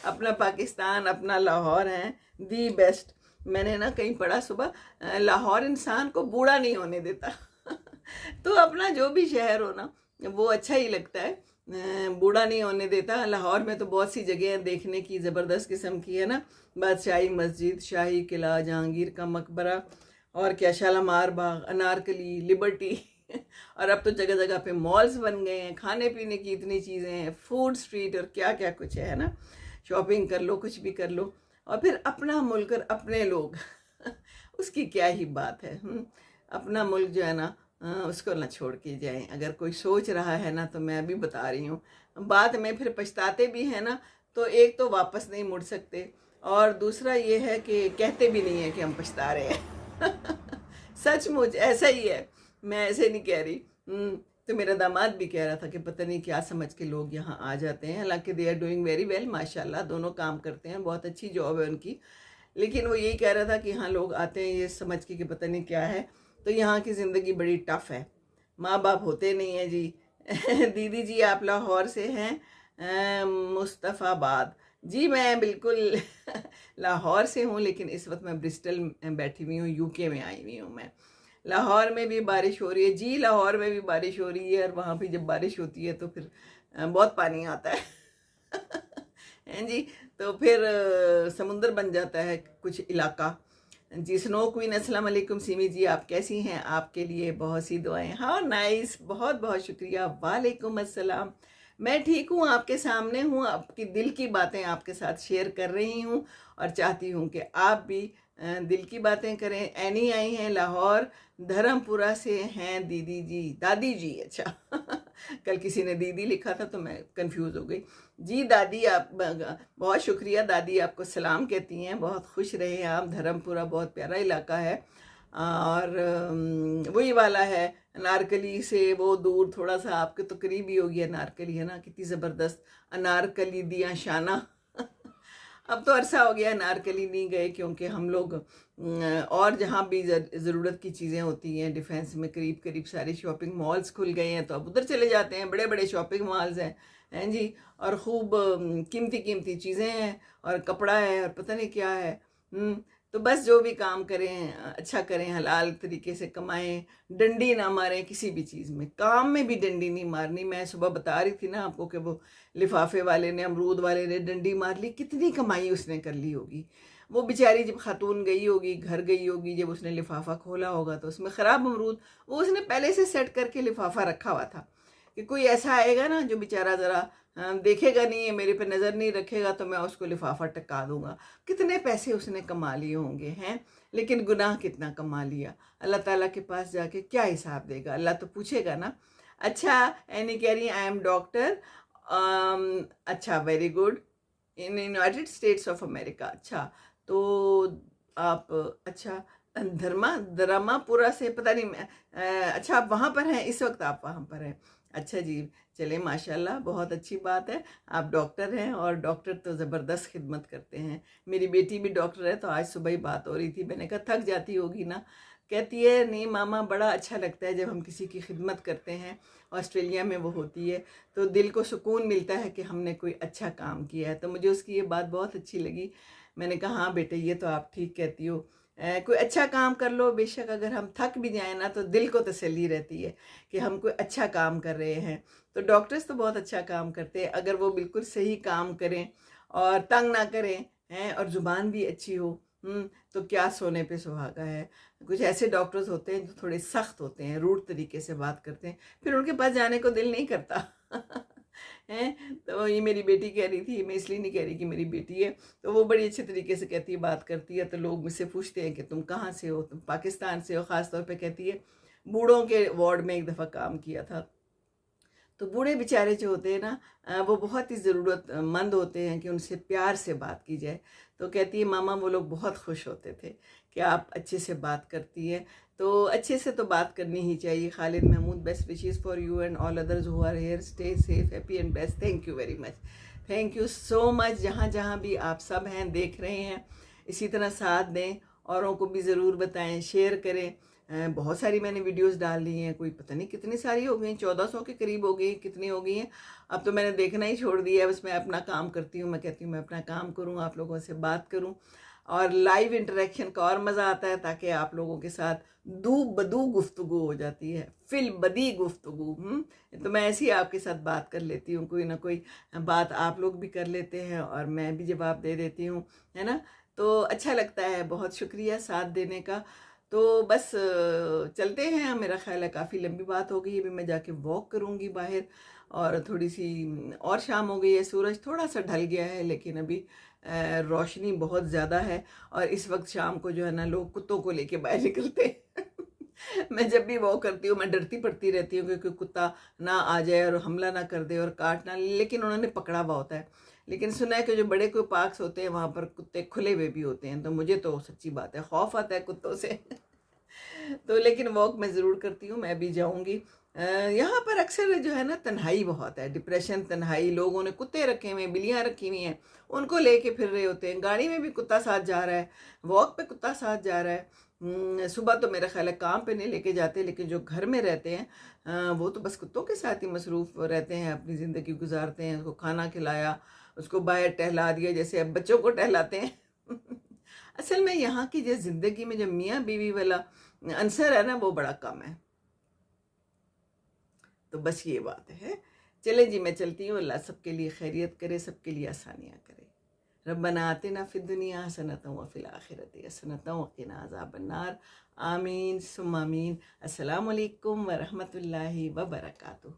اپنا پاکستان، اپنا لاہور ہے دی بیسٹ. میں نے نا کہیں پڑھا صبح، لاہور انسان کو بوڑھا نہیں ہونے دیتا. تو اپنا جو بھی شہر ہو نا وہ اچھا ہی لگتا ہے، بوڑھا نہیں ہونے دیتا. لاہور میں تو بہت سی جگہیں دیکھنے کی زبردست قسم کی ہے نا، بادشاہی مسجد، شاہی قلعہ، جہانگیر کا مقبرہ، اور کیا شالمار باغ، انارکلی، لبرٹی. اور اب تو جگہ جگہ پہ مالز بن گئے ہیں، کھانے پینے کی اتنی چیزیں ہیں، فوڈ اسٹریٹ اور کیا کیا کچھ ہے نا. شاپنگ کر لو، کچھ بھی کر لو. اور پھر اپنا ملک اور اپنے لوگ اس کی کیا ہی بات ہے. اپنا ملک جو ہے نا اس کو نہ چھوڑ کے جائیں. اگر کوئی سوچ رہا ہے نا تو میں ابھی بتا رہی ہوں، بعد میں پھر پچھتاتے بھی ہیں نا، تو ایک تو واپس نہیں مڑ سکتے، اور دوسرا یہ ہے کہ کہتے بھی نہیں ہیں کہ ہم پچھتا رہے ہیں. سچ مچ ایسا ہی ہے، میں ایسے نہیں کہہ رہی. تو میرا داماد بھی کہہ رہا تھا کہ پتہ نہیں کیا سمجھ کے لوگ یہاں آ جاتے ہیں، حالانکہ they are doing very well, ماشاء اللہ دونوں کام کرتے ہیں، بہت اچھی جاب ہے ان کی. لیکن وہ یہی کہہ رہا تھا کہ ہاں لوگ آتے ہیں یہ سمجھ کے کہ پتہ نہیں کیا ہے. تو یہاں کی زندگی بڑی ٹف ہے، ماں باپ ہوتے نہیں ہیں جی. دیدی جی آپ لاہور سے ہیں؟ مصطفیٰ آباد. جی میں بالکل لاہور سے ہوں، لیکن اس وقت میں برسٹل بیٹھی ہوئی ہوں، یو کے میں آئی ہوئی ہوں میں. لاہور میں بھی بارش ہو رہی ہے جی، لاہور میں بھی بارش ہو رہی ہے، اور وہاں پہ جب بارش ہوتی ہے تو پھر بہت پانی آتا ہے جی. تو پھر سمندر بن جاتا ہے کچھ علاقہ. جی سنو کوئن السلام علیکم. سیمی جی آپ کیسی ہیں؟ آپ کے لیے بہت سی دعائیں. ہاں نائس، بہت بہت شکریہ. وعلیکم السلام. میں ٹھیک ہوں، آپ کے سامنے ہوں، آپ کی دل کی باتیں آپ کے ساتھ شیئر کر رہی ہوں، اور چاہتی ہوں کہ آپ بھی دل کی باتیں کریں. اینی آئی ہیں لاہور دھرم پورہ سے ہیں دیدی جی، دادی جی. اچھا کل کسی نے دیدی لکھا تھا تو میں کنفیوز ہو گئی. جی دادی آپ بہت شکریہ. دادی آپ کو سلام کہتی ہیں، بہت خوش رہیں آپ. دھرم پورہ بہت پیارا علاقہ ہے، اور وہی والا ہے انارکلی سے وہ دور تھوڑا سا، آپ کے تو قریب ہی ہوگی انارکلی، ہے نا. کتنی زبردست انارکلی دیاں شانہ. اب تو عرصہ ہو گیا انارکلی نہیں گئے، کیونکہ ہم لوگ اور جہاں بھی ضرورت کی چیزیں ہوتی ہیں ڈیفینس میں قریب قریب سارے شاپنگ مالز کھل گئے ہیں، تو اب ادھر چلے جاتے ہیں. بڑے بڑے شاپنگ مالز ہیں جی، اور خوب قیمتی قیمتی چیزیں ہیں، اور کپڑا ہے، اور پتہ نہیں کیا ہے. تو بس جو بھی کام کریں اچھا کریں، حلال طریقے سے کمائیں، ڈنڈی نہ ماریں کسی بھی چیز میں. کام میں بھی ڈنڈی نہیں مارنی. میں صبح بتا رہی تھی نا آپ کو کہ وہ لفافے والے نے، امرود والے نے ڈنڈی مار لی، کتنی کمائی اس نے کر لی ہوگی. وہ بیچاری جب خاتون گئی ہوگی، گھر گئی ہوگی، جب اس نے لفافہ کھولا ہوگا تو اس میں خراب امرود، وہ اس نے پہلے سے سیٹ کر کے لفافہ رکھا ہوا تھا کہ کوئی ایسا آئے گا نا جو بیچارہ ذرا دیکھے گا نہیں، میرے پہ نظر نہیں رکھے گا، تو میں اس کو لفافہ ٹکا دوں گا. کتنے پیسے اس نے کما لیے ہوں گے ہیں، لیکن گناہ کتنا کما لیا. اللہ تعالیٰ کے پاس جا کے کیا حساب دے گا؟ اللہ تو پوچھے گا نا. اچھا اینی کہہ رہی آئی ایم ڈاکٹر. اچھا very good. In United States of America. اچھا تو آپ اچھا دھرما پورہ سے، پتہ نہیں اچھا آپ وہاں پر ہیں اس وقت، آپ وہاں پر ہیں. اچھا جی چلیں ماشاءاللہ بہت اچھی بات ہے. آپ ڈاکٹر ہیں، اور ڈاکٹر تو زبردست خدمت کرتے ہیں. میری بیٹی بھی ڈاکٹر ہے، تو آج صبح ہی بات ہو رہی تھی، میں نے کہا تھک جاتی ہوگی نا. کہتی ہے نہیں ماما بڑا اچھا لگتا ہے جب ہم کسی کی خدمت کرتے ہیں. آسٹریلیا میں وہ ہوتی ہے تو دل کو سکون ملتا ہے کہ ہم نے کوئی اچھا کام کیا ہے. تو مجھے اس کی یہ بات بہت اچھی لگی. میں نے کہا ہاں بیٹے یہ تو آپ ٹھیک کہتی ہو، کوئی اچھا کام کر لو، بے شک اگر ہم تھک بھی جائیں نا تو دل کو تسلی رہتی ہے کہ ہم کوئی اچھا کام کر رہے ہیں. تو ڈاکٹرز تو بہت اچھا کام کرتے ہیں اگر وہ بالکل صحیح کام کریں اور تنگ نہ کریں ہیں، اور زبان بھی اچھی ہو. تو کیا سونے پہ سہاگا ہے. کچھ ایسے ڈاکٹرز ہوتے ہیں جو تھوڑے سخت ہوتے ہیں، روڈ طریقے سے بات کرتے ہیں، پھر ان کے پاس جانے کو دل نہیں کرتا. تو یہ میری بیٹی کہہ رہی تھی، میں اس لیے نہیں کہہ رہی کہ میری بیٹی ہے، تو وہ بڑی اچھے طریقے سے کہتی ہے، بات کرتی ہے. تو لوگ مجھ سے پوچھتے ہیں کہ تم کہاں سے ہو؟ تم پاکستان سے ہو. خاص طور پہ کہتی ہے بوڑھوں کے وارڈ میں ایک دفعہ کام کیا تھا. تو بوڑھے بیچارے جو ہوتے ہیں نا وہ بہت ہی ضرورت مند ہوتے ہیں کہ ان سے پیار سے بات کی جائے. تو کہتی ہے ماما وہ لوگ بہت خوش ہوتے تھے کہ آپ اچھے سے بات کرتی ہیں. تو اچھے سے تو بات کرنی ہی چاہیے. Khalid Mahmood best wishes for you and all others who are here. Stay safe happy and best. Thank you very much. Thank you so much. جہاں جہاں بھی آپ سب ہیں دیکھ رہے ہیں اسی طرح ساتھ دیں، اوروں کو بھی ضرور بتائیں، شیئر کریں. بہت ساری میں نے ویڈیوز ڈال لی ہیں، کوئی پتہ نہیں کتنی ساری ہو گئی، 1400 کے قریب ہو گئی، کتنی ہو گئی ہیں. اب تو میں نے دیکھنا ہی چھوڑ دیا ہے، بس میں اپنا کام کرتی ہوں. میں کہتی ہوں میں اپنا کام کروں، آپ لوگوں سے بات کروں، اور لائیو انٹریکشن کا اور مزہ آتا ہے، تاکہ آپ لوگوں کے ساتھ دو بدو گفتگو ہو جاتی ہے، فل بدی گفتگو. تو میں ایسی آپ کے ساتھ بات کر لیتی ہوں، کوئی نہ کوئی بات آپ لوگ بھی کر لیتے ہیں اور میں بھی جواب دے دیتی ہوں، ہے نا. تو اچھا لگتا ہے. بہت شکریہ ساتھ دینے کا. تو بس چلتے ہیں. میرا خیال ہے کافی لمبی بات ہو گئی. ابھی میں جا کے واک کروں گی باہر، اور تھوڑی سی اور شام ہو گئی ہے، سورج تھوڑا سا ڈھل گیا ہے، لیکن ابھی روشنی بہت زیادہ ہے. اور اس وقت شام کو جو ہے نا لوگ کتوں کو لے کے باہر نکلتے ہیں. میں جب بھی واک کرتی ہوں میں ڈرتی پڑتی رہتی ہوں کہ کتا نہ آ جائے اور حملہ نہ کر دے اور کاٹ نہ لے، لیکن انہوں نے پکڑا ہوا ہوتا ہے. لیکن سنا ہے کہ جو بڑے کوئی پارکس ہوتے ہیں وہاں پر کتے کھلے ہوئے بھی ہوتے ہیں. تو مجھے تو سچی بات ہے خوف آتا ہے کتوں سے. تو لیکن واک میں ضرور کرتی ہوں، میں بھی جاؤں گی. یہاں پر اکثر جو ہے نا تنہائی بہت ہے، ڈپریشن، تنہائی. لوگوں نے کتے رکھے ہوئے ہیں، بلیاں رکھی ہوئی ہیں، ان کو لے کے پھر رہے ہوتے ہیں. گاڑی میں بھی کتا ساتھ جا رہا ہے، واک پہ کتا ساتھ جا رہا ہے. صبح تو میرا خیال ہے کام پہ نہیں لے کے جاتے، لیکن جو گھر میں رہتے ہیں وہ تو بس کتوں کے ساتھ ہی مصروف رہتے ہیں، اپنی زندگی گزارتے ہیں. اس کو کھانا کھلایا، اس کو باہر ٹہلا دیا جیسے اب بچوں کو ٹہلاتے ہیں. اصل میں یہاں کی جو زندگی میں جو میاں بیوی والا عنصر ہے نا وہ بڑا کم ہے. تو بس یہ بات ہے. چلیں جی میں چلتی ہوں. اللہ سب کے لیے خیریت کرے، سب کے لیے آسانیاں کرے. ربنا آتنا فی الدنیا حسنۃ وفی الآخرۃ حسنۃ وقنا عذاب النار. آمین ثم آمین. السلام علیکم ورحمۃ اللہ وبرکاتہ.